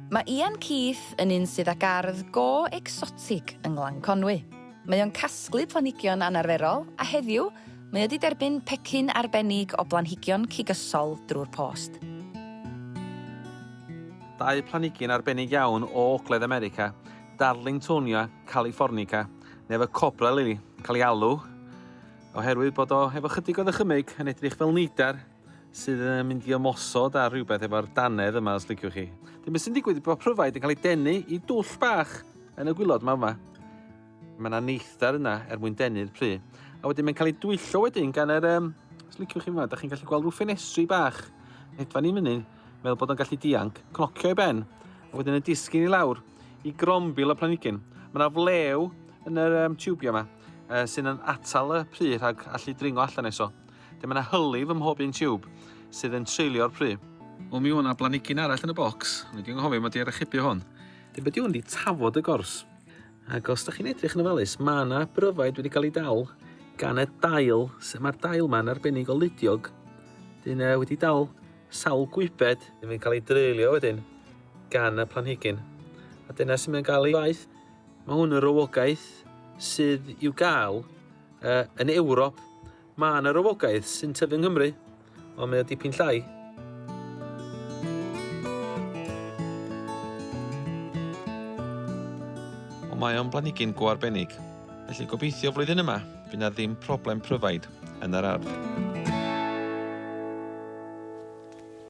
Mae Ian Keith yn un sydd ag ardd go ecsotig yng Nglan Conwy. Mae o'n casglu planhigion anarferol a heddiw mae wedi derbyn pecyn arbennig o blanhigion cigysol drwy'r post. Dau planhigyn arbennig iawn o Ogledd America, Darlingtonia Californica, neu efo cobra lili, cael ei alw, oherwydd bod o efo chydig o ddychymyg yn edrych fel neidar sydd yn mynd i ymosod ar rhywbeth efo'r dannedd yma, os liciwch chi. Dim sy'n digwydd bod pryfaid yn cael ei denu i dwll bach yn y gwylod yma. Mae yna neithdar yna mwyn denu'r pry. A wedyn mae'n cael ei dwyllo wedyn gan yr, os liciwch chi yma, da chi'n gallu gweld rhyw ffenestri bach. Hedfan i fyny, meddwl bod o'n gallu dianc, cnocio i ben, a wedyn y disgyn i lawr i grombil y planhigyn. Mae yna flew yn yr tiwbio yma sy'n atal y pry rhag allu dringo allan eso. Mae yna hylif ym mhob un tiwb sydd yn treulio'r pry. O mi hwnna blanhigyn arall yn y bocs. Ni di'n nghofio mod i archebu hwn. Beth yw hwn di tafod y gors. Ac os da chi'n edrych yn y felys, mae yna bryfaid wedi cael ei dal gan y dail. Mae'r dail ma'n arbennig o ludiog. Dyn wedi dal sawl gwybed. Dwi'n cael ei dreulio wedyn gan y planhigyn. A dyna sy'n mynd gael ei faith. Mae hwn yn rywogaeth sydd i'w gael yn Ewrop. Mae yna rywogaeth sy'n tyfu yng Nghymru, ond mae o dipyn llai. Ond mae o'n blanhigyn go arbennig, felly gobeithio flwyddyn yma fydd na ddim problem pryfaid yn yr ardd.